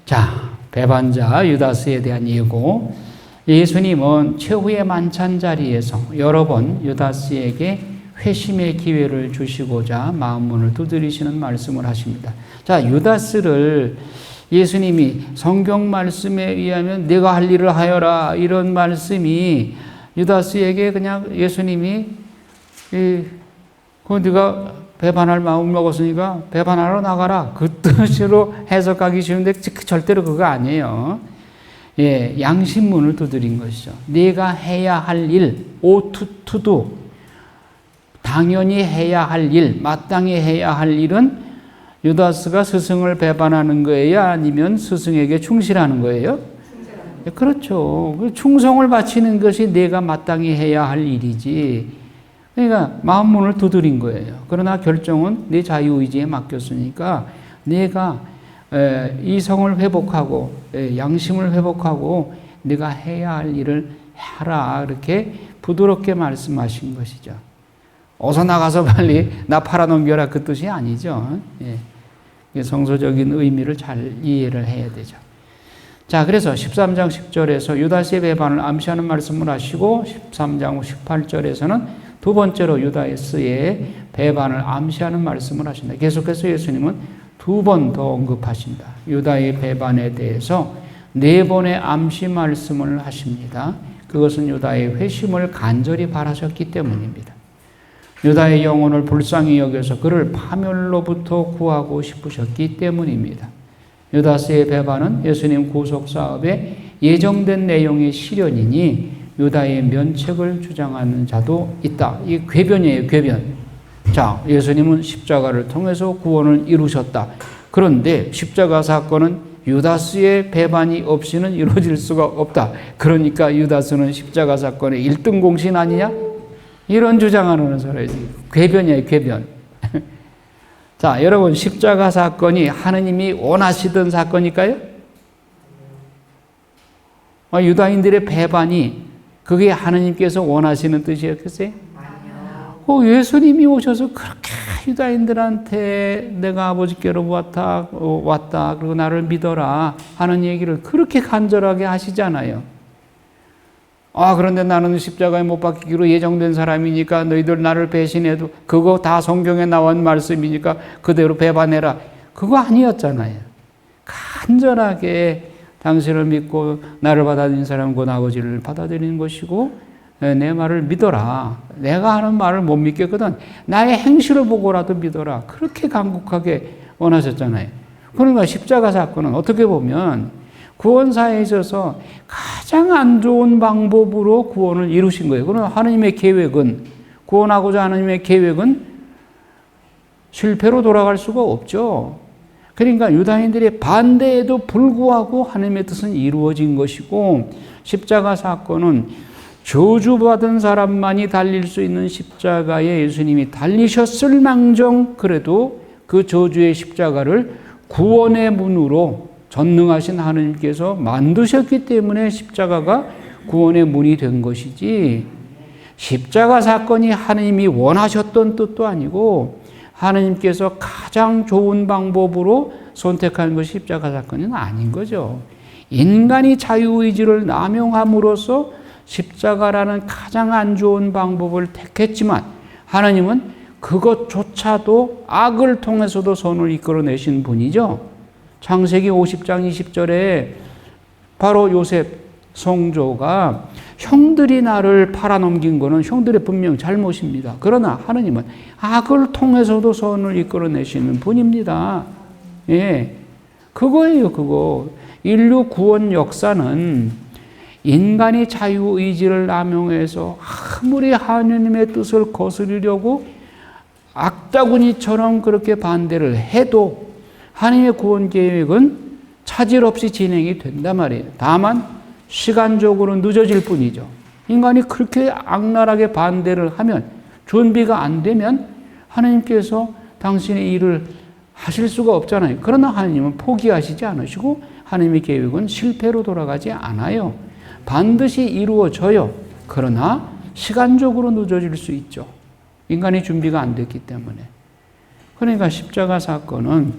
자, 배반자 유다스에 대한 예고. 예수님은 최후의 만찬 자리에서 여러 번 유다스에게 회심의 기회를 주시고자 마음문을 두드리시는 말씀을 하십니다. 자, 유다스를 예수님이 성경 말씀에 의하면 네가 할 일을 하여라 이런 말씀이 유다스에게 그냥 예수님이 네가 배반할 마음 먹었으니까 배반하러 나가라 그 뜻으로 해석하기 쉬운데 절대로 그거 아니에요. 예, 양심문을 두드린 것이죠. 네가 해야 할 일, 오투투두 당연히 해야 할 일, 마땅히 해야 할 일은 유다스가 스승을 배반하는 거예요? 아니면 스승에게 충실하는 거예요? 네, 그렇죠. 충성을 바치는 것이 내가 마땅히 해야 할 일이지. 그러니까 마음문을 두드린 거예요. 그러나 결정은 내 자유의지에 맡겼으니까 내가 이성을 회복하고 양심을 회복하고 내가 해야 할 일을 하라 이렇게 부드럽게 말씀하신 것이죠. 어서 나가서 빨리 나 팔아넘겨라 그 뜻이 아니죠. 예. 성서적인 의미를 잘 이해를 해야 되죠. 자, 그래서 13장 10절에서 유다스의 배반을 암시하는 말씀을 하시고 13장 18절에서는 두 번째로 유다스의 배반을 암시하는 말씀을 하신다. 계속해서 예수님은 두 번 더 언급하신다. 유다의 배반에 대해서 네 번의 암시 말씀을 하십니다. 그것은 유다의 회심을 간절히 바라셨기 때문입니다. 유다의 영혼을 불쌍히 여겨서 그를 파멸로부터 구하고 싶으셨기 때문입니다. 유다스의 배반은 예수님 구속사업에 예정된 내용의 실현이니 유다의 면책을 주장하는 자도 있다. 이 궤변이에요, 궤변. 자, 예수님은 십자가를 통해서 구원을 이루셨다. 그런데 십자가 사건은 유다스의 배반이 없이는 이루어질 수가 없다. 그러니까 유다스는 십자가 사건의 1등 공신 아니냐? 이런 주장하는 사람이지. 궤변이에요, 궤변. 자, 여러분, 십자가 사건이 하느님이 원하시던 사건일까요? 유다인들의 배반이 그게 하느님께서 원하시는 뜻이었겠어요? 예수님이 오셔서 그렇게 유다인들한테 내가 아버지께로 왔다. 그리고 나를 믿어라 하는 얘기를 그렇게 간절하게 하시잖아요. 그런데 나는 십자가에 못 박히기로 예정된 사람이니까 너희들 나를 배신해도 그거 다 성경에 나온 말씀이니까 그대로 배반해라. 그거 아니었잖아요. 간절하게 당신을 믿고 나를 받아들인 사람은 곧 아버지를 받아들이는 것이고 내 말을 믿어라. 내가 하는 말을 못 믿겠거든. 나의 행실을 보고라도 믿어라. 그렇게 간곡하게 원하셨잖아요. 그러니까 십자가 사건은 어떻게 보면 구원사에 있어서 가장 안 좋은 방법으로 구원을 이루신 거예요. 그러나 하나님의 계획은, 구원하고자 하나님의 계획은 실패로 돌아갈 수가 없죠. 그러니까 유다인들의 반대에도 불구하고 하나님의 뜻은 이루어진 것이고, 십자가 사건은 저주받은 사람만이 달릴 수 있는 십자가에 예수님이 달리셨을 망정 그래도 그 저주의 십자가를 구원의 문으로 전능하신 하나님께서 만드셨기 때문에 십자가가 구원의 문이 된 것이지, 십자가 사건이 하나님이 원하셨던 뜻도 아니고 하나님께서 가장 좋은 방법으로 선택한 것이 십자가 사건은 아닌 거죠. 인간이 자유의지를 남용함으로써 십자가라는 가장 안 좋은 방법을 택했지만 하나님은 그것조차도 악을 통해서도 선을 이끌어내신 분이죠. 창세기 50장 20절에 바로 요셉 성조가 형들이 나를 팔아넘긴 거는 형들의 분명 잘못입니다. 그러나 하나님은 악을 통해서도 선을 이끌어내시는 분입니다. 예, 그거예요, 그거. 인류 구원 역사는 인간이 자유의지를 남용해서 아무리 하나님의 뜻을 거스르려고 악다구니처럼 그렇게 반대를 해도 하나님의 구원 계획은 차질 없이 진행이 된단 말이에요. 다만 시간적으로 늦어질 뿐이죠. 인간이 그렇게 악랄하게 반대를 하면, 준비가 안 되면 하나님께서 당신의 일을 하실 수가 없잖아요. 그러나 하나님은 포기하시지 않으시고 하나님의 계획은 실패로 돌아가지 않아요. 반드시 이루어져요. 그러나 시간적으로 늦어질 수 있죠. 인간이 준비가 안 됐기 때문에. 그러니까 십자가 사건은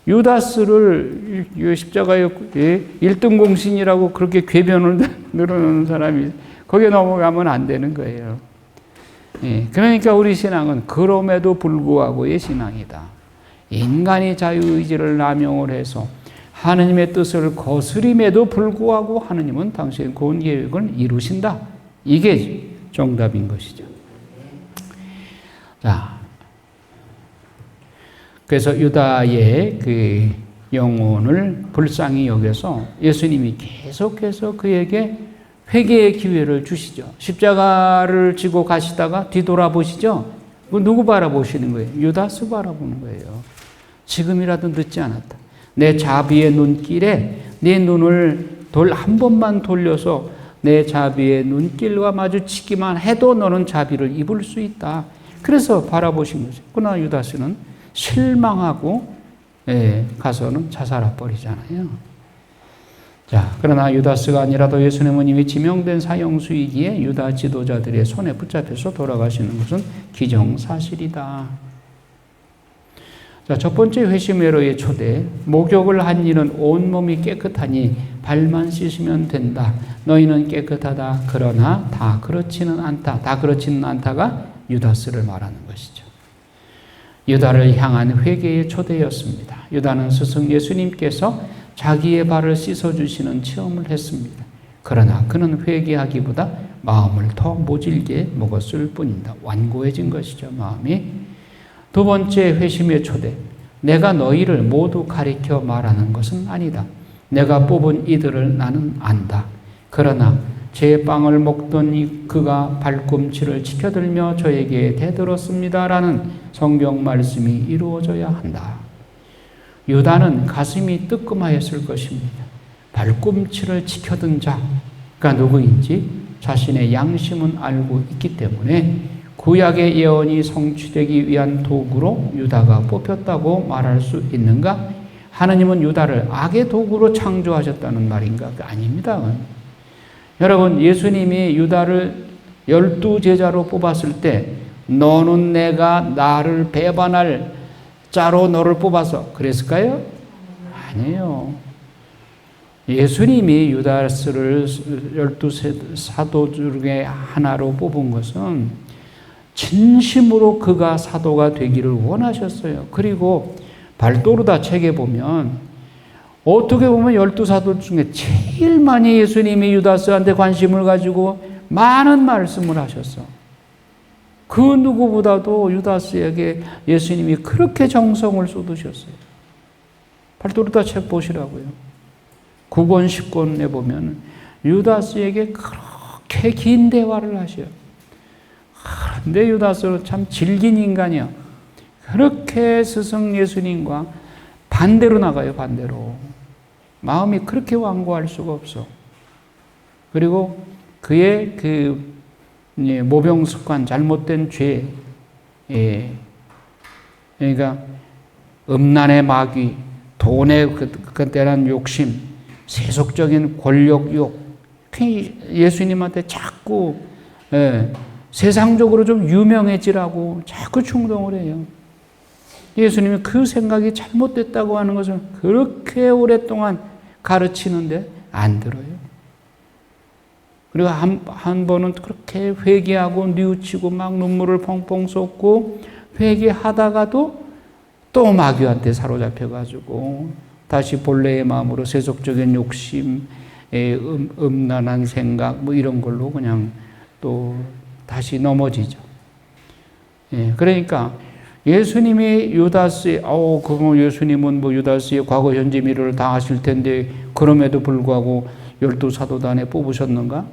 유다스를 십자가의 1등 공신이라고 그렇게 궤변을 늘어놓는 사람이 거기에 넘어가면 안 되는 거예요. 그러니까 우리 신앙은 그럼에도 불구하고의 신앙이다. 인간이 자유의지를 남용을 해서 하느님의 뜻을 거스림에도 불구하고 하느님은 당신의 구원 계획을 이루신다. 이게 정답인 것이죠. 자, 그래서 유다의 그 영혼을 불쌍히 여겨서 예수님이 계속해서 그에게 회개의 기회를 주시죠. 십자가를 지고 가시다가 뒤돌아보시죠. 누구 바라보시는 거예요? 유다스 바라보는 거예요. 지금이라도 늦지 않았다. 내 자비의 눈길에 네 눈을 한 번만 돌려서 내 자비의 눈길과 마주치기만 해도 너는 자비를 입을 수 있다. 그래서 바라보신 거죠. 그러나 유다스는 실망하고 가서는 자살해 버리잖아요. 자, 그러나 유다스가 아니라도 예수님은 이미 지명된 사형수이기에 유다 지도자들의 손에 붙잡혀서 돌아가시는 것은 기정사실이다. 자, 첫 번째 회심회로의 초대. 목욕을 한 이는 온몸이 깨끗하니 발만 씻으면 된다. 너희는 깨끗하다. 그러나 다 그렇지는 않다. 다 그렇지는 않다가 유다스를 말하는 것이죠. 유다를 향한 회개의 초대였습니다. 유다는 스승 예수님께서 자기의 발을 씻어주시는 체험을 했습니다. 그러나 그는 회개하기보다 마음을 더 모질게 먹었을 뿐입니다. 완고해진 것이죠, 마음이. 두 번째 회심의 초대. 내가 너희를 모두 가리켜 말하는 것은 아니다. 내가 뽑은 이들을 나는 안다. 그러나 제 빵을 먹던 그가 발꿈치를 치켜들며 저에게 대들었습니다. 라는 성경 말씀이 이루어져야 한다. 유다는 가슴이 뜨끔하였을 것입니다. 발꿈치를 치켜든 자가 누구인지 자신의 양심은 알고 있기 때문에 구약의 예언이 성취되기 위한 도구로 유다가 뽑혔다고 말할 수 있는가? 하느님은 유다를 악의 도구로 창조하셨다는 말인가? 아닙니다. 여러분, 예수님이 유다를 12제자로 뽑았을 때 너는 내가 나를 배반할 자로 너를 뽑아서 그랬을까요? 아니에요. 예수님이 유다스를 12 사도 중에 하나로 뽑은 것은 진심으로 그가 사도가 되기를 원하셨어요. 그리고 발도르다 책에 보면 어떻게 보면 12사도 중에 제일 많이 예수님이 유다스한테 관심을 가지고 많은 말씀을 하셨어. 그 누구보다도 유다스에게 예수님이 그렇게 정성을 쏟으셨어요. 발도르다 책 보시라고요. 9권, 10권에 보면 유다스에게 그렇게 긴 대화를 하셔요. 근데 유다스는 참 질긴 인간이야. 그렇게 스승 예수님과 반대로 나가요, 반대로. 마음이 그렇게 완고할 수가 없어. 그리고 그의 그 모병 습관, 잘못된 죄, 그러니까 음란의 마귀, 돈에 대한 욕심, 세속적인 권력욕, 예수님한테 자꾸 세상적으로 좀 유명해지라고 자꾸 충동을 해요. 예수님이 그 생각이 잘못됐다고 하는 것을 그렇게 오랫동안 가르치는데 안 들어요. 그리고 한 번은 그렇게 회개하고 뉘우치고 막 눈물을 펑펑 쏟고 회개하다가도 또 마귀한테 사로잡혀가지고 다시 본래의 마음으로 세속적인 욕심, 음란한 생각 뭐 이런 걸로 그냥 또 다시 넘어지죠. 그러니까 예수님이 유다스의, 그럼 예수님은 뭐 유다스의 과거, 현재, 미래를 다 아실 텐데 그럼에도 불구하고 12사도도 안에 뽑으셨는가?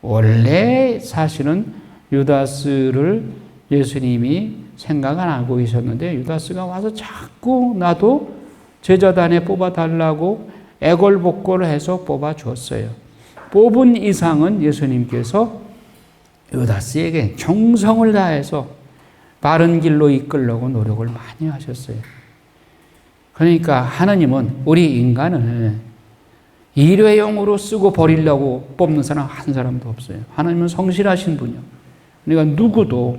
원래 사실은 유다스를 예수님이 생각 안 하고 계셨는데 유다스가 와서 자꾸 나도 제자단에 뽑아달라고 애걸복걸을 해서 뽑아줬어요. 뽑은 이상은 예수님께서 유다스에게 정성을 다해서 바른 길로 이끌려고 노력을 많이 하셨어요. 그러니까 하나님은 우리 인간을 일회용으로 쓰고 버리려고 뽑는 사람 한 사람도 없어요. 하나님은 성실하신 분이요. 그러니까 누구도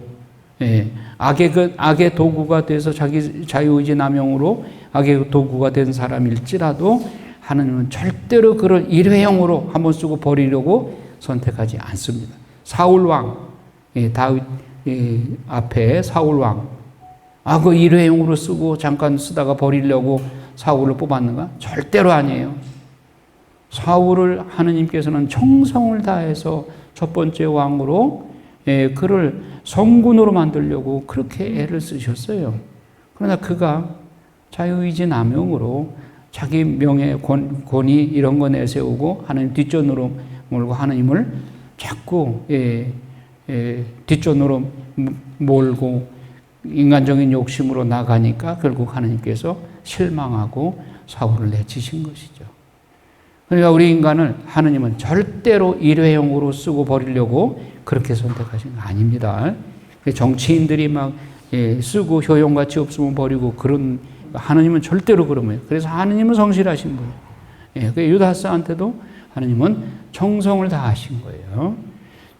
악의 도구가 돼서 자기 자유의지 남용으로 악의 도구가 된 사람일지라도 하나님은 절대로 그를 일회용으로 한번 쓰고 버리려고 선택하지 않습니다. 사울왕, 다윗 앞에 사울왕, 그 일회용으로 쓰고 잠깐 쓰다가 버리려고 사울을 뽑았는가? 절대로 아니에요. 사울을 하느님께서는 정성을 다해서 첫 번째 왕으로 그를 성군으로 만들려고 그렇게 애를 쓰셨어요. 그러나 그가 자유의지 남용으로 자기 명예, 권위 이런 거 내세우고 하나님 뒷전으로 몰고 하나님을 자꾸 뒷전으로 몰고 인간적인 욕심으로 나가니까 결국 하나님께서 실망하고 사울을 내치신 것이죠. 그러니까 우리 인간을 하나님은 절대로 일회용으로 쓰고 버리려고 그렇게 선택하신 거 아닙니다. 정치인들이 막 쓰고 효용가치 없으면 버리고 그런, 하나님은 절대로 그러면. 그래서 하나님은 성실하신 거예요. 유다스한테도 하나님은 정성을 다하신 거예요.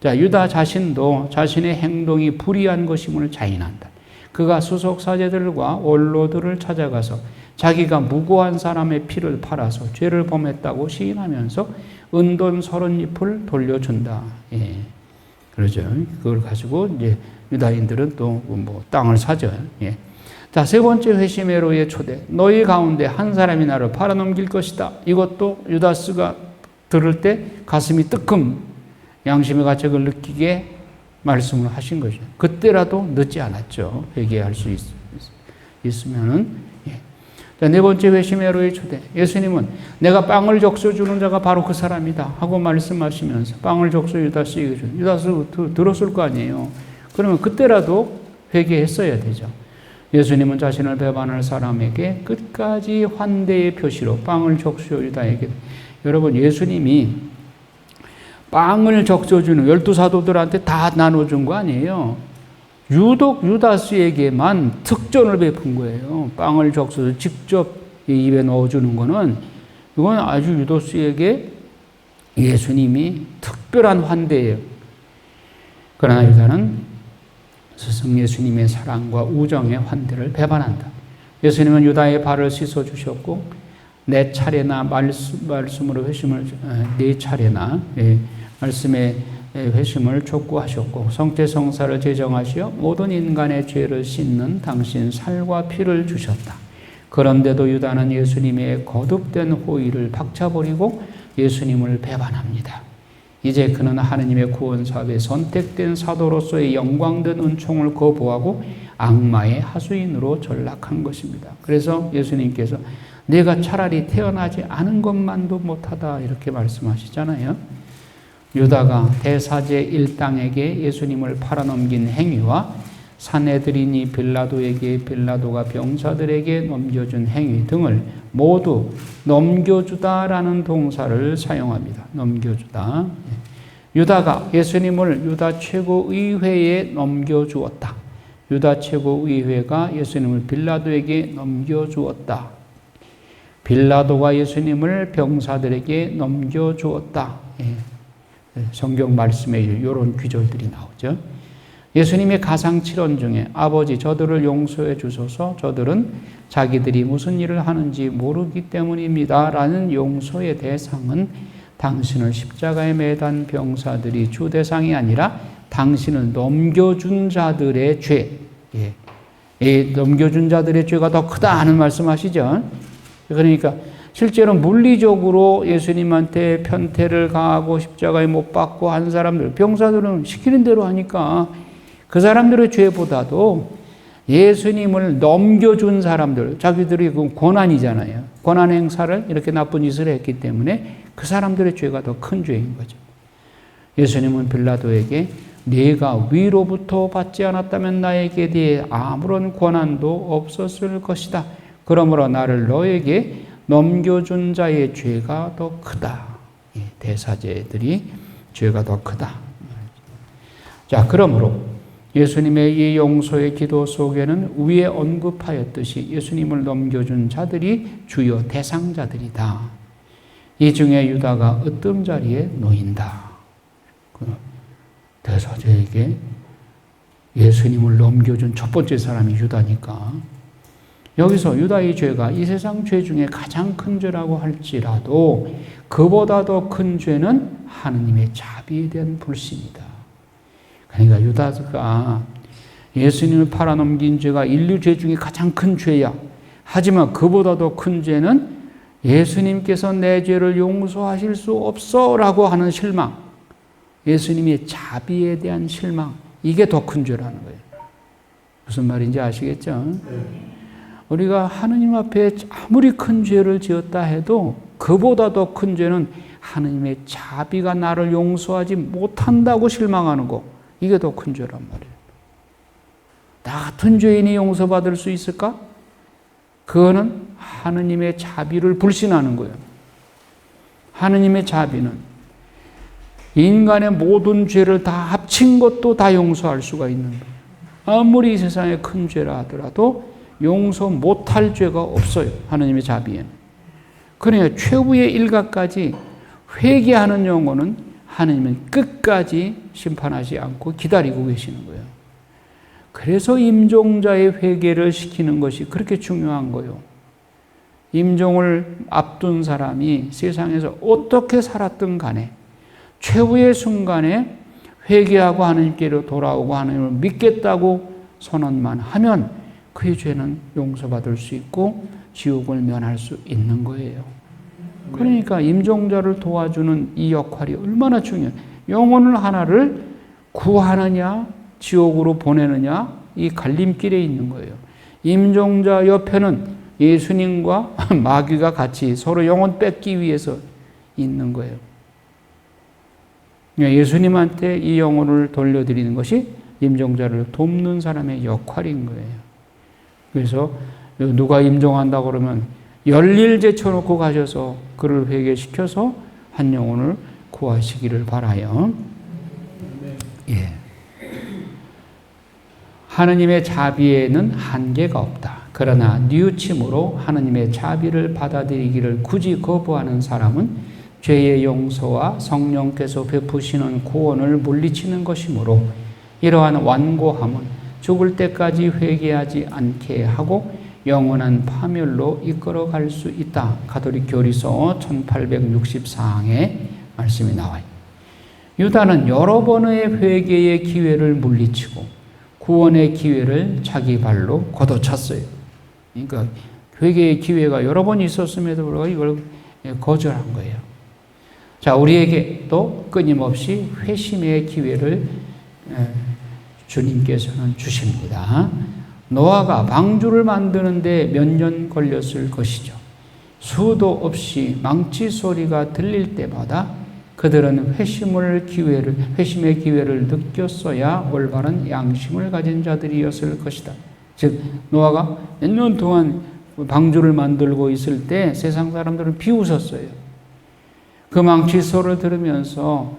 자, 유다 자신도 자신의 행동이 불의한 것임을 자인한다. 그가 수석 사제들과 원로들을 찾아가서 자기가 무고한 사람의 피를 팔아서 죄를 범했다고 시인하면서 은돈 30잎을 돌려준다. 그러죠. 그걸 가지고 이제 유다인들은 또 뭐 땅을 사죠. 자, 세 번째 회심회로의 초대. 너희 가운데 한 사람이 나를 팔아넘길 것이다. 이것도 유다스가 들을 때 가슴이 뜨끔 양심의 가책을 느끼게 말씀을 하신 거죠. 그때라도 늦지 않았죠. 회개할 수 있으면은. 자, 네 번째 회심회로의 초대. 예수님은 내가 빵을 적셔 주는 자가 바로 그 사람이다 하고 말씀하시면서 빵을 적셔 유다스에게 준. 유다스 들었을 거 아니에요. 그러면 그때라도 회개했어야 되죠. 예수님은 자신을 배반할 사람에게 끝까지 환대의 표시로 빵을 적셔 유다에게. 여러분, 예수님이 빵을 적셔주는 12사도들한테 다 나눠준 거 아니에요. 유독 유다스에게만 특전을 베푼 거예요. 빵을 적셔서 직접 입에 넣어주는 거는, 이건 아주 유다스에게 예수님이 특별한 환대예요. 그러나 유다는 스승 예수님의 사랑과 우정의 환대를 배반한다. 예수님은 유다의 발을 씻어주셨고, 네 차례나 말씀으로 회심을, 네 차례나 말씀의 회심을 촉구하셨고, 성태성사를 제정하시어 모든 인간의 죄를 씻는 당신 살과 피를 주셨다. 그런데도 유다는 예수님의 거듭된 호의를 박차버리고 예수님을 배반합니다. 이제 그는 하느님의 구원 사업에 선택된 사도로서의 영광된 은총을 거부하고 악마의 하수인으로 전락한 것입니다. 그래서 예수님께서 내가 차라리 태어나지 않은 것만도 못하다 이렇게 말씀하시잖아요. 유다가 대사제 일당에게 예수님을 팔아넘긴 행위와 사내들이니 빌라도에게, 빌라도가 병사들에게 넘겨준 행위 등을 모두 넘겨주다라는 동사를 사용합니다. 넘겨주다. 유다가 예수님을 유다 최고의회에 넘겨주었다. 유다 최고의회가 예수님을 빌라도에게 넘겨주었다. 빌라도가 예수님을 병사들에게 넘겨주었다. 성경 말씀에 이런 귀절들이 나오죠. 예수님의 가상칠언 중에 아버지 저들을 용서해 주소서, 저들은 자기들이 무슨 일을 하는지 모르기 때문입니다 라는 용서의 대상은 당신을 십자가에 매단 병사들이 주 대상이 아니라 당신을 넘겨준 자들의 죄, 넘겨준 자들의 죄가 더 크다 하는 말씀하시죠. 그러니까 실제로 물리적으로 예수님한테 편태를 가하고 십자가에 못 박고 한 사람들, 병사들은 시키는 대로 하니까 그 사람들의 죄보다도 예수님을 넘겨준 사람들, 자기들이 그 고난이잖아요. 고난 행사를 이렇게 나쁜 짓을 했기 때문에 그 사람들의 죄가 더 큰 죄인 거죠. 예수님은 빌라도에게 네가 위로부터 받지 않았다면 나에게 대해 아무런 권한도 없었을 것이다. 그러므로 나를 너에게 넘겨준 자의 죄가 더 크다. 대사제들이 죄가 더 크다. 자, 그러므로 예수님의 이 용서의 기도 속에는 위에 언급하였듯이 예수님을 넘겨준 자들이 주요 대상자들이다. 이 중에 유다가 으뜸자리에 놓인다. 대사제에게 예수님을 넘겨준 첫 번째 사람이 유다니까. 여기서 유다의 죄가 이 세상 죄 중에 가장 큰 죄라고 할지라도 그보다 더 큰 죄는 하느님의 자비에 대한 불신이다. 그러니까 유다가 예수님을 팔아넘긴 죄가 인류 죄 중에 가장 큰 죄야. 하지만 그보다 더 큰 죄는 예수님께서 내 죄를 용서하실 수 없어 라고 하는 실망, 예수님의 자비에 대한 실망, 이게 더 큰 죄라는 거예요. 무슨 말인지 아시겠죠? 우리가 하느님 앞에 아무리 큰 죄를 지었다 해도 그보다 더 큰 죄는 하느님의 자비가 나를 용서하지 못한다고 실망하는 거, 이게 더 큰 죄란 말이에요. 나 같은 죄인이 용서받을 수 있을까? 그거는 하느님의 자비를 불신하는 거예요. 하느님의 자비는 인간의 모든 죄를 다 합친 것도 다 용서할 수가 있는 거예요. 아무리 이 세상에 큰 죄라 하더라도 용서 못할 죄가 없어요. 하느님의 자비에는. 그러니까 최후의 일각까지 회개하는 영혼은 하느님은 끝까지 심판하지 않고 기다리고 계시는 거예요. 그래서 임종자의 회개를 시키는 것이 그렇게 중요한 거예요. 임종을 앞둔 사람이 세상에서 어떻게 살았든 간에 최후의 순간에 회개하고 하느님께로 돌아오고 하느님을 믿겠다고 선언만 하면 그의 죄는 용서받을 수 있고 지옥을 면할 수 있는 거예요. 그러니까 임종자를 도와주는 이 역할이 얼마나 중요해요. 영혼을 하나를 구하느냐 지옥으로 보내느냐, 이 갈림길에 있는 거예요. 임종자 옆에는 예수님과 마귀가 같이 서로 영혼 뺏기 위해서 있는 거예요. 예수님한테 이 영혼을 돌려드리는 것이 임종자를 돕는 사람의 역할인 거예요. 그래서 누가 임종한다고 그러면 열일 제쳐놓고 가셔서 그를 회개시켜서 한 영혼을 구하시기를 바라요. 예. 하느님의 자비에는 한계가 없다. 그러나 뉘우침으로 하느님의 자비를 받아들이기를 굳이 거부하는 사람은 죄의 용서와 성령께서 베푸시는 구원을 물리치는 것이므로 이러한 완고함은 죽을 때까지 회개하지 않게 하고 영원한 파멸로 이끌어갈 수 있다. 가톨릭 교리서 1864항에 말씀이 나와요. 유다는 여러 번의 회개의 기회를 물리치고 구원의 기회를 자기 발로 걷어찼어요. 그러니까 회개의 기회가 여러 번 있었음에도 불구하고 이걸 거절한 거예요. 자, 우리에게도 끊임없이 회심의 기회를 주님께서는 주십니다. 노아가 방주를 만드는데 몇 년 걸렸을 것이죠. 수도 없이 망치 소리가 들릴 때마다 그들은 회심의 기회를 느꼈어야 올바른 양심을 가진 자들이었을 것이다. 즉 노아가 몇 년 동안 방주를 만들고 있을 때 세상 사람들은 비웃었어요. 그 망치 소리를 들으면서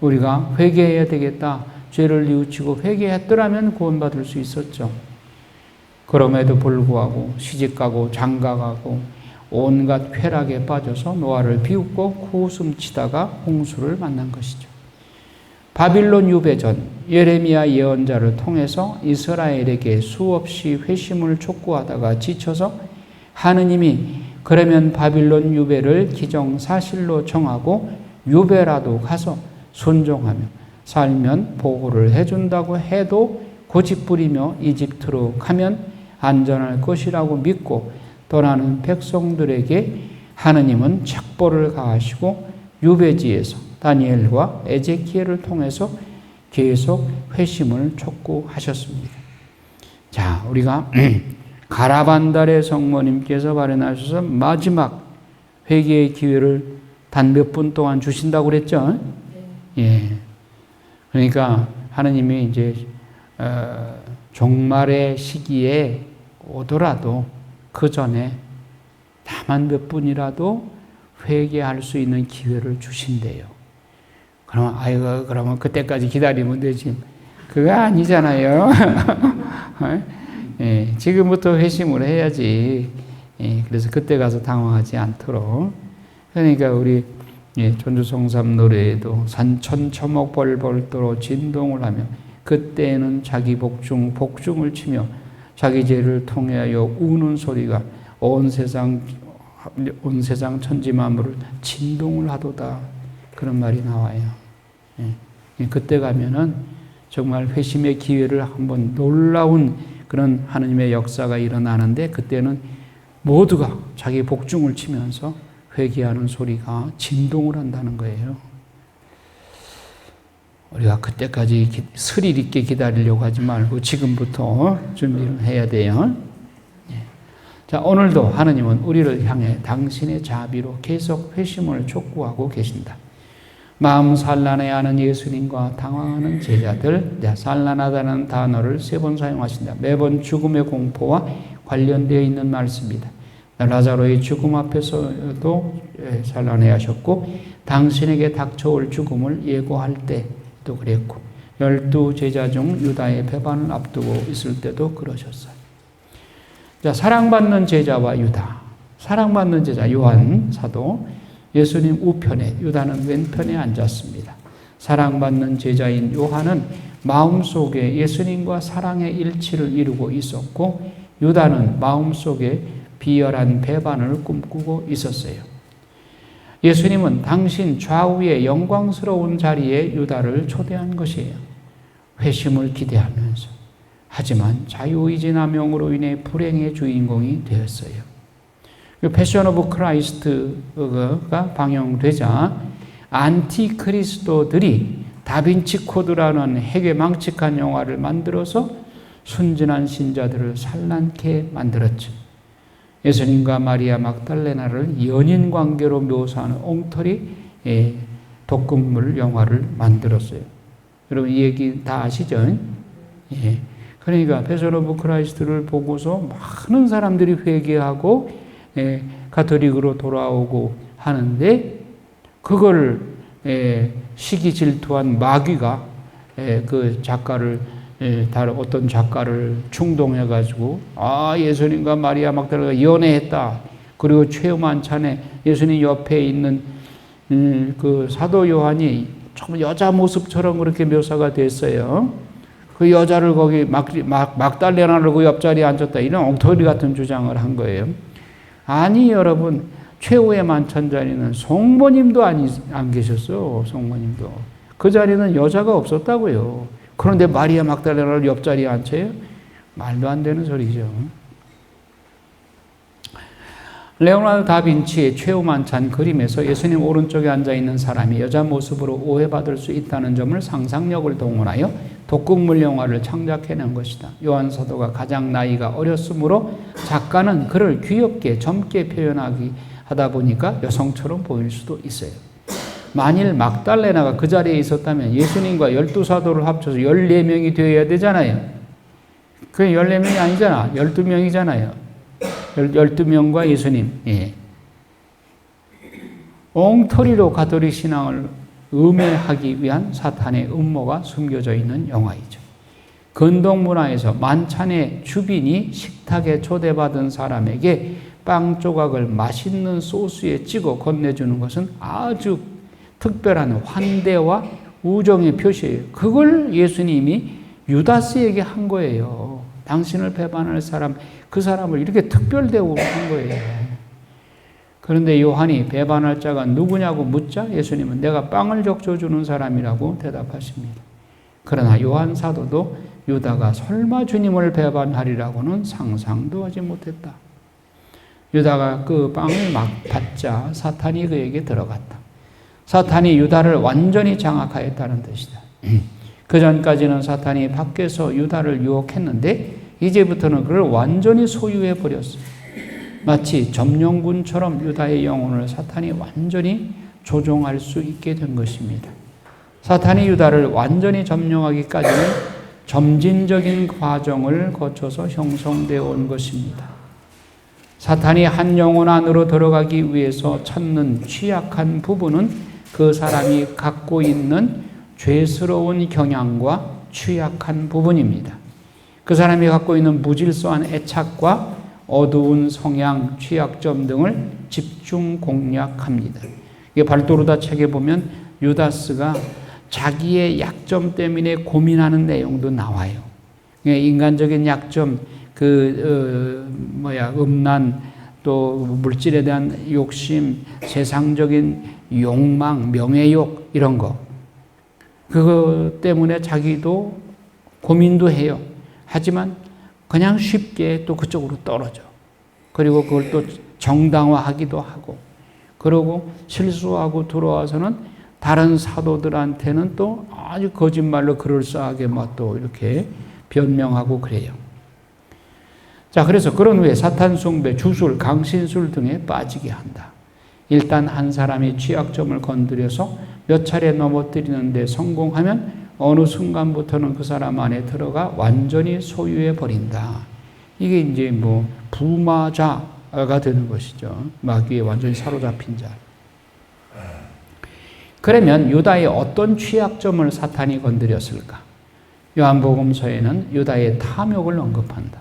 우리가 회개해야 되겠다. 죄를 뉘우치고 회개했더라면 구원받을 수 있었죠. 그럼에도 불구하고 시집가고 장가가고 온갖 쾌락에 빠져서 노아를 비웃고 구웃음치다가 홍수를 만난 것이죠. 바빌론 유배 전 예레미야 예언자를 통해서 이스라엘에게 수없이 회심을 촉구하다가 지쳐서 하느님이 그러면 바빌론 유배를 기정사실로 정하고 유배라도 가서 순종하며 살면 보호를 해준다고 해도 고집부리며 이집트로 가면 안전할 것이라고 믿고 떠나는 백성들에게 하느님은 책벌을 가하시고 유배지에서 다니엘과 에제키엘을 통해서 계속 회심을 촉구하셨습니다. 자, 우리가 가라반달의 성모님께서 발현하셔서 마지막 회개의 기회를 단 몇 분 동안 주신다고 그랬죠? 예. 그러니까 하느님이 이제 종말의 시기에 오더라도 그 전에 다만 몇 분이라도 회개할 수 있는 기회를 주신대요. 그러면 그때까지 기다리면 되지. 그거 아니잖아요. 예, 지금부터 회심을 해야지. 예, 그래서 그때 가서 당황하지 않도록. 그러니까 우리 전주성삼 노래에도 산천 초목 벌벌 떠로 진동을 하며 그때에는 자기 복중을 치며 자기 죄를 통하여 우는 소리가 온 세상 천지 만물을 진동을 하도다. 그런 말이 나와요. 그때 가면은 정말 회심의 기회를 한번 놀라운 그런 하느님의 역사가 일어나는데, 그때는 모두가 자기 복중을 치면서 회개하는 소리가 진동을 한다는 거예요. 우리가 그때까지 스릴 있게 기다리려고 하지 말고 지금부터 준비를 해야 돼요. 자, 오늘도 하느님은 우리를 향해 당신의 자비로 계속 회심을 촉구하고 계신다. 마음 산란해하는 예수님과 당황하는 제자들, 산란하다는 단어를 3번 사용하신다. 매번 죽음의 공포와 관련되어 있는 말씀입니다. 라자로의 죽음 앞에서도 산란해하셨고, 당신에게 닥쳐올 죽음을 예고할 때도 그랬고, 12제자 중 유다의 배반을 앞두고 있을 때도 그러셨어요. 자, 사랑받는 제자와 유다, 사랑받는 제자 요한 사도, 예수님 우편에, 유다는 왼편에 앉았습니다. 사랑받는 제자인 요한은 마음속에 예수님과 사랑의 일치를 이루고 있었고, 유다는 마음속에 비열한 배반을 꿈꾸고 있었어요. 예수님은 당신 좌우의 영광스러운 자리에 유다를 초대한 것이에요. 회심을 기대하면서. 하지만 자유의지 남용으로 인해 불행의 주인공이 되었어요. 패션 오브 크라이스트가 방영되자 안티크리스도들이 다빈치 코드라는 해괴망측한 영화를 만들어서 순진한 신자들을 산란케 만들었죠. 예수님과 마리아 막달레나를 연인 관계로 묘사하는 엉터리 독극물 영화를 만들었어요. 여러분 이 얘기 다 아시죠? 예. 그러니까 패션 오브 크라이스트를 보고서 많은 사람들이 회개하고 가톨릭으로 돌아오고 하는데, 그걸 시기 질투한 마귀가 그 작가를, 다른 어떤 작가를 충동해가지고, 예수님과 마리아 막달레나가 연애했다. 그리고 최후만찬에 예수님 옆에 있는 그 사도 요한이 좀 여자 모습처럼 그렇게 묘사가 됐어요. 그 여자를 거기 막달레나를 그 옆자리에 앉았다. 이런 엉터리 같은 주장을 한 거예요. 아니, 여러분, 최후의 만찬 자리는 성모님도 안 계셨어. 성모님도. 그 자리는 여자가 없었다고요. 그런데 마리아 막달레나를 옆자리에 앉혀요? 말도 안 되는 소리죠. 레오나르도 다빈치의 최후 만찬 그림에서 예수님 오른쪽에 앉아있는 사람이 여자 모습으로 오해받을 수 있다는 점을 상상력을 동원하여 독극물 영화를 창작해낸 것이다. 요한 사도가 가장 나이가 어렸으므로 작가는 그를 귀엽게 젊게 표현하기 하다 보니까 여성처럼 보일 수도 있어요. 만일 막달레나가 그 자리에 있었다면 예수님과 12사도를 합쳐서 14명이 되어야 되잖아요. 그게 14명이 아니잖아. 12명이잖아요. 12명과 예수님. 예. 엉터리로 가톨릭 신앙을 음해하기 위한 사탄의 음모가 숨겨져 있는 영화이죠. 근동 문화에서 만찬의 주빈이 식탁에 초대받은 사람에게 빵 조각을 맛있는 소스에 찍어 건네주는 것은 아주 특별한 환대와 우정의 표시예요. 그걸 예수님이 유다스에게 한 거예요. 당신을 배반할 사람, 그 사람을 이렇게 특별 대우를 한 거예요. 그런데 요한이 배반할 자가 누구냐고 묻자 예수님은 내가 빵을 적셔주는 사람이라고 대답하십니다. 그러나 요한 사도도 유다가 설마 주님을 배반하리라고는 상상도 하지 못했다. 유다가 그 빵을 막 받자 사탄이 그에게 들어갔다. 사탄이 유다를 완전히 장악하였다는 뜻이다. 그 전까지는 사탄이 밖에서 유다를 유혹했는데 이제부터는 그를 완전히 소유해 버렸어요. 마치 점령군처럼 유다의 영혼을 사탄이 완전히 조종할 수 있게 된 것입니다. 사탄이 유다를 완전히 점령하기까지는 점진적인 과정을 거쳐서 형성되어 온 것입니다. 사탄이 한 영혼 안으로 들어가기 위해서 찾는 취약한 부분은 그 사람이 갖고 있는 죄스러운 경향과 취약한 부분입니다. 그 사람이 갖고 있는 무질서한 애착과 어두운 성향, 취약점 등을 집중 공략합니다. 이게 발도르다 책에 보면 유다스가 자기의 약점 때문에 고민하는 내용도 나와요. 인간적인 약점, 음란, 또 물질에 대한 욕심, 세상적인 욕망, 명예욕 이런 거. 그거 때문에 자기도 고민도 해요. 하지만 그냥 쉽게 또 그쪽으로 떨어져. 그리고 그걸 또 정당화하기도 하고. 그러고 실수하고 들어와서는 다른 사도들한테는 또 아주 거짓말로 그럴싸하게 막 또 이렇게 변명하고 그래요. 자, 그래서 그런 후에 사탄 숭배, 주술, 강신술 등에 빠지게 한다. 일단 한 사람이 취약점을 건드려서 몇 차례 넘어뜨리는 데 성공하면 어느 순간부터는 그 사람 안에 들어가 완전히 소유해 버린다. 이게 이제 부마자가 되는 것이죠. 마귀에 완전히 사로잡힌 자. 그러면 유다의 어떤 취약점을 사탄이 건드렸을까? 요한복음서에는 유다의 탐욕을 언급한다.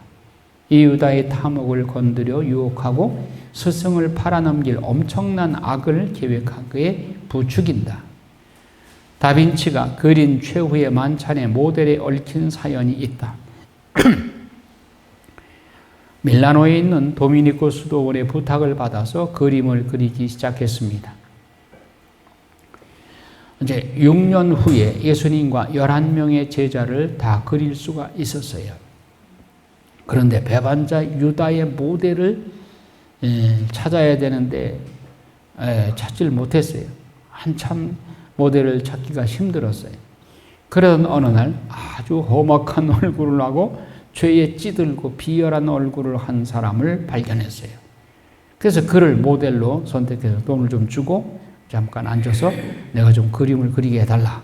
이 유다의 탐욕을 건드려 유혹하고 스승을 팔아넘길 엄청난 악을 계획하기에 부추긴다. 다빈치가 그린 최후의 만찬의 모델에 얽힌 사연이 있다. 밀라노에 있는 도미니코 수도원의 부탁을 받아서 그림을 그리기 시작했습니다. 이제 6년 후에 예수님과 11명의 제자를 다 그릴 수가 있었어요. 그런데 배반자 유다의 모델을 찾아야 되는데 찾질 못했어요. 한참 모델을 찾기가 힘들었어요. 그런 어느 날 아주 험악한 얼굴을 하고 죄에 찌들고 비열한 얼굴을 한 사람을 발견했어요. 그래서 그를 모델로 선택해서 돈을 좀 주고 잠깐 앉아서 내가 좀 그림을 그리게 해달라.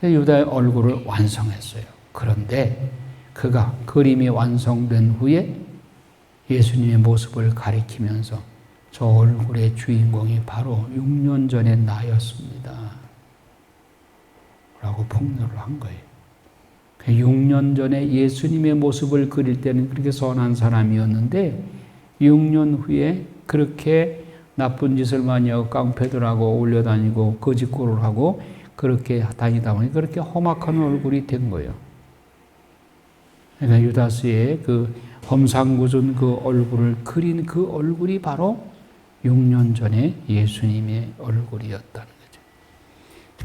유다의 얼굴을 완성했어요. 그런데 그가 그림이 완성된 후에 예수님의 모습을 가리키면서 저 얼굴의 주인공이 바로 6년 전의 나였습니다. 라고 폭로를 한 거예요. 6년 전에 예수님의 모습을 그릴 때는 그렇게 선한 사람이었는데 6년 후에 그렇게 나쁜 짓을 많이 하고 깡패들하고 올려다니고 거짓골을 하고 그렇게 다니다 보니 그렇게 험악한 얼굴이 된 거예요. 그러니까 유다스의 그 험상궂은 그 얼굴을 그린 그 얼굴이 바로 6년 전에 예수님의 얼굴이었다는 거죠.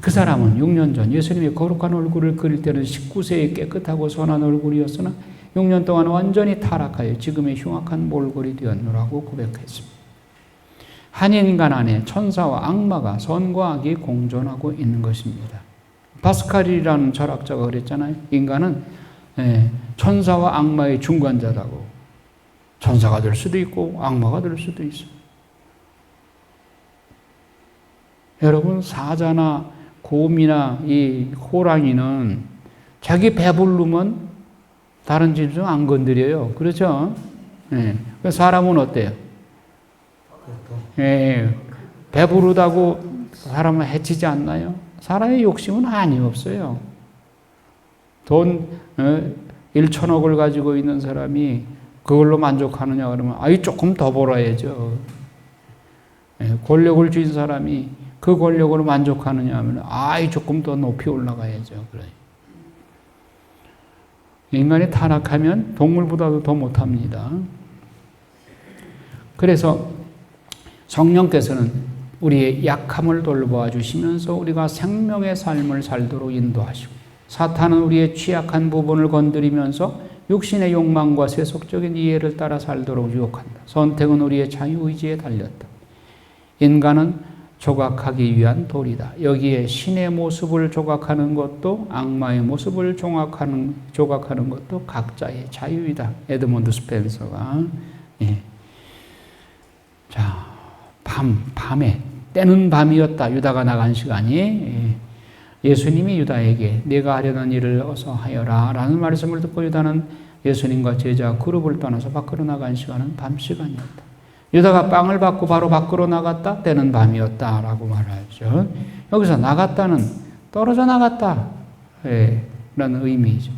그 사람은 6년 전 예수님의 거룩한 얼굴을 그릴 때는 19세의 깨끗하고 선한 얼굴이었으나 6년 동안 완전히 타락하여 지금의 흉악한 몰골이 되었노라고 고백했습니다. 한 인간 안에 천사와 악마가 선과 악이 공존하고 있는 것입니다. 파스칼이라는 철학자가 그랬잖아요. 인간은 천사와 악마의 중간자다고. 천사가 될 수도 있고 악마가 될 수도 있어요. 여러분, 사자나 곰이나 이 호랑이는 자기 배부르면 다른 짐승 안 건드려요. 그렇죠? 사람은 어때요? 배부르다고 사람을 해치지 않나요? 사람의 욕심은 한이 없어요. 돈 1,000억을 가지고 있는 사람이 그걸로 만족하느냐 그러면 조금 더 벌어야죠. 권력을 쥔 사람이 그 권력으로 만족하느냐 하면 조금 더 높이 올라가야죠. 그래. 인간이 타락하면 동물보다도 더 못합니다. 그래서 성령께서는 우리의 약함을 돌보아 주시면서 우리가 생명의 삶을 살도록 인도하시고 사탄은 우리의 취약한 부분을 건드리면서 육신의 욕망과 세속적인 이해를 따라 살도록 유혹한다. 선택은 우리의 자유의지에 달렸다. 인간은 조각하기 위한 돌이다. 여기에 신의 모습을 조각하는 것도 악마의 모습을 조각하는 것도 각자의 자유이다. 에드먼드 스펜서가. 자, 밤에 때는 밤이었다. 유다가 나간 시간이. 예수님이 유다에게 네가 하려는 일을 어서 하여라 라는 말씀을 듣고 유다는 예수님과 제자 그룹을 떠나서 밖으로 나간 시간은 밤 시간이었다. 유다가 빵을 받고 바로 밖으로 나갔다. 때는 밤이었다 라고 말하죠. 여기서 나갔다는 떨어져 나갔다 라는 의미이죠.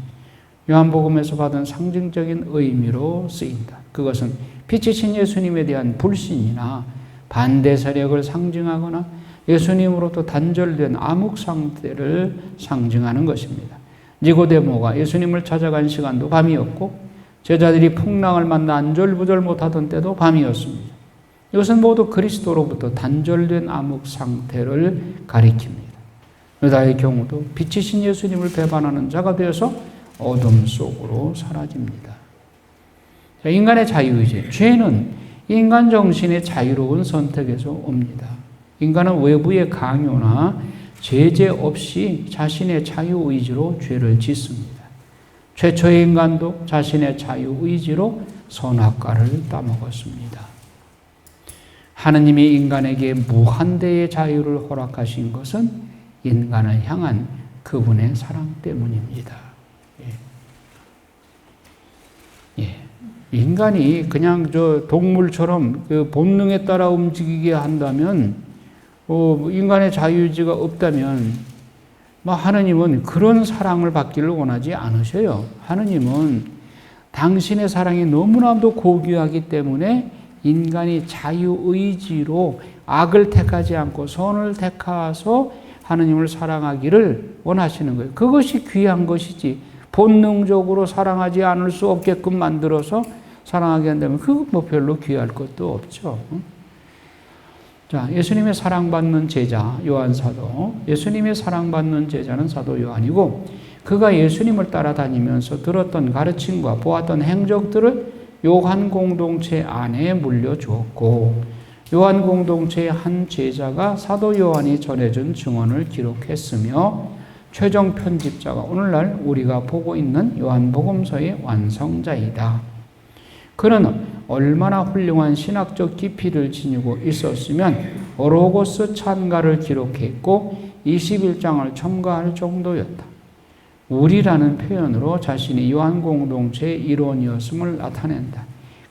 요한복음에서 받은 상징적인 의미로 쓰인다. 그것은 빛이신 예수님에 대한 불신이나 반대 세력을 상징하거나 예수님으로부터 단절된 암흑 상태를 상징하는 것입니다. 니고데모가 예수님을 찾아간 시간도 밤이었고 제자들이 풍랑을 만나 안절부절 못하던 때도 밤이었습니다. 이것은 모두 그리스도로부터 단절된 암흑 상태를 가리킵니다. 유다의 경우도 빛이신 예수님을 배반하는 자가 되어서 어둠 속으로 사라집니다. 인간의 자유의지, 죄는 인간 정신의 자유로운 선택에서 옵니다. 인간은 외부의 강요나 제재 없이 자신의 자유의지로 죄를 짓습니다. 최초의 인간도 자신의 자유의지로 선악과를 따먹었습니다. 하느님이 인간에게 무한대의 자유를 허락하신 것은 인간을 향한 그분의 사랑 때문입니다. 인간이 그냥 동물처럼 그 본능에 따라 움직이게 한다면, 인간의 자유의지가 없다면, 하느님은 그런 사랑을 받기를 원하지 않으셔요. 하느님은 당신의 사랑이 너무나도 고귀하기 때문에 인간이 자유의지로 악을 택하지 않고 선을 택해서 하느님을 사랑하기를 원하시는 거예요. 그것이 귀한 것이지, 본능적으로 사랑하지 않을 수 없게끔 만들어서 사랑하게 한다면 그거 별로 귀할 것도 없죠. 자, 예수님의 사랑받는 제자 요한 사도, 예수님의 사랑받는 제자는 사도 요한이고, 그가 예수님을 따라다니면서 들었던 가르침과 보았던 행적들을 요한 공동체 안에 물려주었고, 요한 공동체의 한 제자가 사도 요한이 전해준 증언을 기록했으며, 최종 편집자가 오늘날 우리가 보고 있는 요한복음서의 완성자이다. 그는 얼마나 훌륭한 신학적 깊이를 지니고 있었으면 오로고스 찬가를 기록했고 21장을 첨가할 정도였다. 우리라는 표현으로 자신이 요한 공동체의 일원이었음을 나타낸다.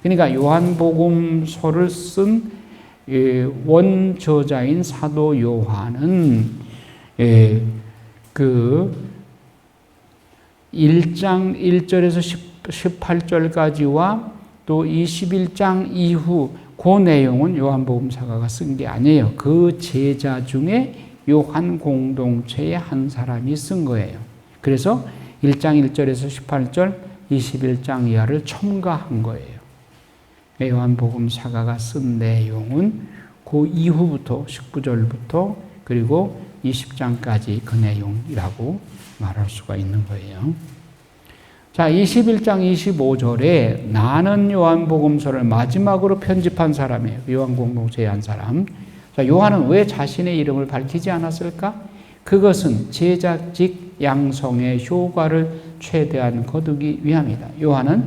그러니까 요한복음서를 쓴 원저자인 사도 요한은 그 1장 1절에서 18절까지와 또 21장 이후 그 내용은 요한복음 사가가 쓴 게 아니에요. 그 제자 중에 요한 공동체의 한 사람이 쓴 거예요. 그래서 1장 1절에서 18절, 21장 이하를 첨가한 거예요. 요한복음 사가가 쓴 내용은 그 이후부터 19절부터 그리고 20장까지 그 내용이라고 말할 수가 있는 거예요. 자, 21장 25절에 나는 요한복음서를 마지막으로 편집한 사람이에요. 요한 공동체의 한 사람. 자, 요한은 왜 자신의 이름을 밝히지 않았을까? 그것은 제작직 양성의 효과를 최대한 거두기 위함이다. 요한은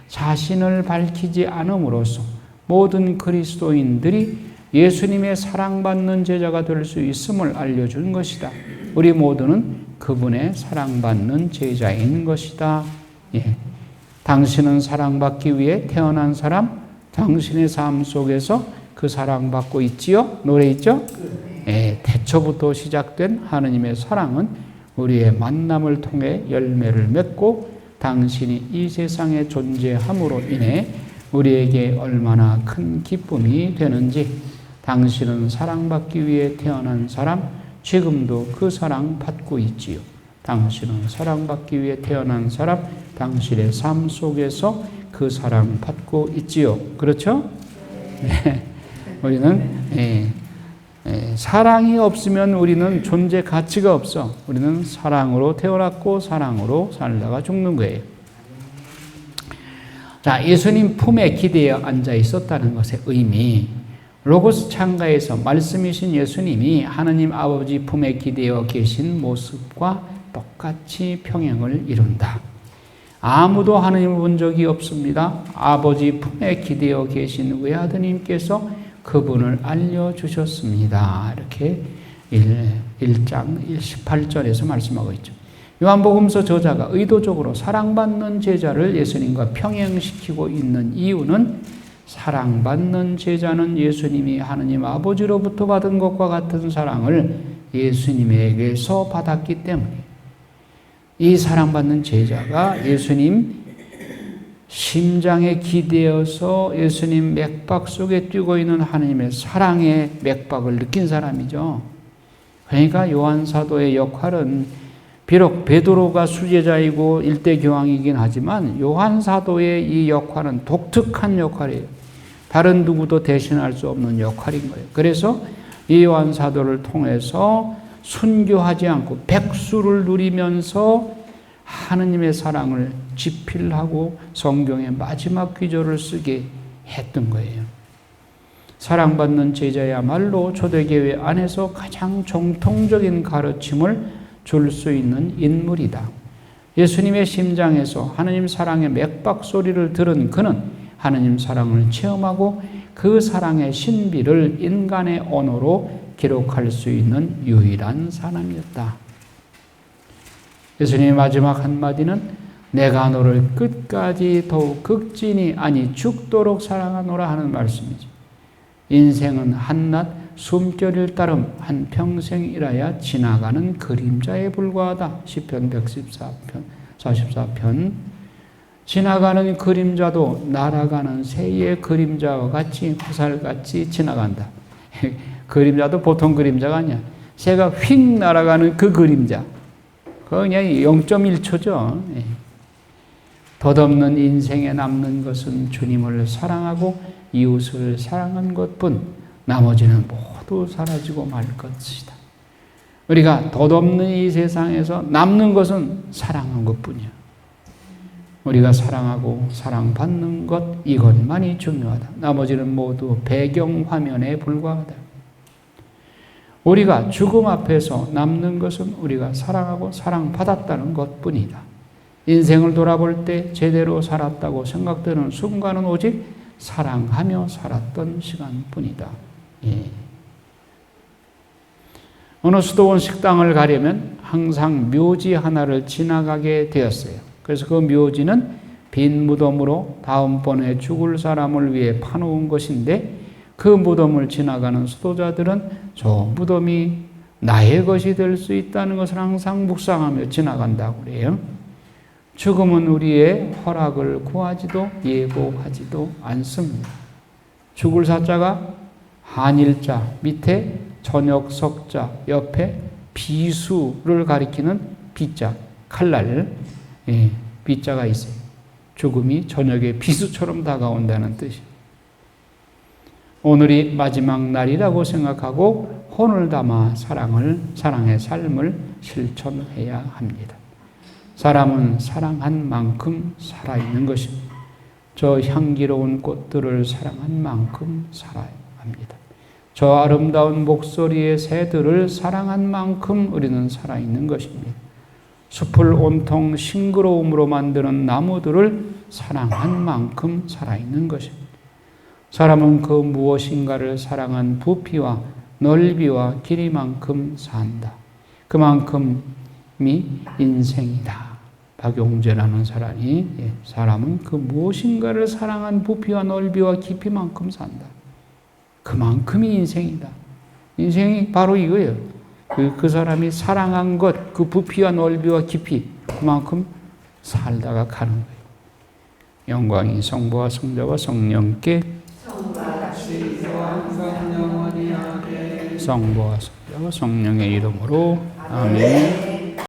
자신을 밝히지 않음으로써 모든 그리스도인들이 예수님의 사랑받는 제자가 될 수 있음을 알려준 것이다. 우리 모두는 그분의 사랑받는 제자인 것이다. 예. 당신은 사랑받기 위해 태어난 사람, 당신의 삶 속에서 그 사랑받고 있지요? 노래 있죠? 예. 태초부터 시작된 하느님의 사랑은 우리의 만남을 통해 열매를 맺고 당신이 이 세상에 존재함으로 인해 우리에게 얼마나 큰 기쁨이 되는지, 당신은 사랑받기 위해 태어난 사람, 지금도 그 사랑 받고 있지요. 당신은 사랑받기 위해 태어난 사람, 당신의 삶 속에서 그 사랑 받고 있지요. 그렇죠? 네. 우리는 사랑이 없으면 우리는 존재 가치가 없어. 우리는 사랑으로 태어났고 사랑으로 살다가 죽는 거예요. 자, 예수님 품에 기대어 앉아 있었다는 것의 의미, 로고스 창가에서 말씀이신 예수님이 하느님 아버지 품에 기대어 계신 모습과 똑같이 평행을 이룬다. 아무도 하느님을 본 적이 없습니다. 아버지 품에 기대어 계신 외아드님께서 그분을 알려주셨습니다. 이렇게 1장 18절에서 말씀하고 있죠. 요한복음서 저자가 의도적으로 사랑받는 제자를 예수님과 평행시키고 있는 이유는, 사랑받는 제자는 예수님이 하느님 아버지로부터 받은 것과 같은 사랑을 예수님에게서 받았기 때문에, 이 사랑받는 제자가 예수님 심장에 기대어서 예수님 맥박 속에 뛰고 있는 하느님의 사랑의 맥박을 느낀 사람이죠. 그러니까 요한 사도의 역할은 비록 베드로가 수제자이고 일대교황이긴 하지만 요한 사도의 이 역할은 독특한 역할이에요. 다른 누구도 대신할 수 없는 역할인 거예요. 그래서 이 요한 사도를 통해서 순교하지 않고 백수를 누리면서 하느님의 사랑을 지필하고 성경의 마지막 귀절을 쓰게 했던 거예요. 사랑받는 제자야말로 초대교회 안에서 가장 정통적인 가르침을 줄 수 있는 인물이다. 예수님의 심장에서 하느님 사랑의 맥박 소리를 들은 그는 하느님 사랑을 체험하고 그 사랑의 신비를 인간의 언어로 기록할 수 있는 유일한 사람이었다. 예수님의 마지막 한마디는 내가 너를 끝까지 더욱 극진히 아니 죽도록 사랑하노라 하는 말씀이죠. 인생은 한낱 숨결일 따름 한평생이라야 지나가는 그림자에 불과하다. 시편 114편. 지나가는 그림자도 날아가는 새의 그림자와 같이 화살같이 지나간다. 그림자도 보통 그림자가 아니야. 새가 휙 날아가는 그 그림자. 그거 그냥 0.1초죠. 덧없는 인생에 남는 것은 주님을 사랑하고 이웃을 사랑한 것뿐. 나머지는 모두 사라지고 말 것이다. 우리가 덧없는 이 세상에서 남는 것은 사랑한 것뿐이야. 우리가 사랑하고 사랑받는 것 이것만이 중요하다. 나머지는 모두 배경 화면에 불과하다. 우리가 죽음 앞에서 남는 것은 우리가 사랑하고 사랑받았다는 것뿐이다. 인생을 돌아볼 때 제대로 살았다고 생각되는 순간은 오직 사랑하며 살았던 시간뿐이다. 예. 어느 수도원 식당을 가려면 항상 묘지 하나를 지나가게 되었어요. 그래서 그 묘지는 빈 무덤으로 다음번에 죽을 사람을 위해 파놓은 것인데 그 무덤을 지나가는 수도자들은 저 무덤이 나의 것이 될 수 있다는 것을 항상 묵상하며 지나간다고 그래요. 죽음은 우리의 허락을 구하지도 예고하지도 않습니다. 죽을 사자가 한일자 밑에 저녁 석자 옆에 비수를 가리키는 비자 칼날 비자가 있어요. 죽음이 저녁의 비수처럼 다가온다는 뜻이에요. 오늘이 마지막 날이라고 생각하고 혼을 담아 사랑의 삶을 실천해야 합니다. 사람은 사랑한 만큼 살아있는 것입니다. 저 향기로운 꽃들을 사랑한 만큼 살아야 합니다. 저 아름다운 목소리의 새들을 사랑한 만큼 우리는 살아있는 것입니다. 숲을 온통 싱그러움으로 만드는 나무들을 사랑한 만큼 살아있는 것입니다. 사람은 그 무엇인가를 사랑한 부피와 넓이와 길이만큼 산다. 그만큼이 인생이다. 박용재라는 사람이 사람은 그 무엇인가를 사랑한 부피와 넓이와 깊이만큼 산다. 그만큼이 인생이다. 인생이 바로 이거예요. 그 사람이 사랑한 것, 그 부피와 넓이와 깊이 그만큼 살다가 가는 거예요. 영광이 성부와 성자와 성령께 성부와 성자와 성령의 이름으로 아멘.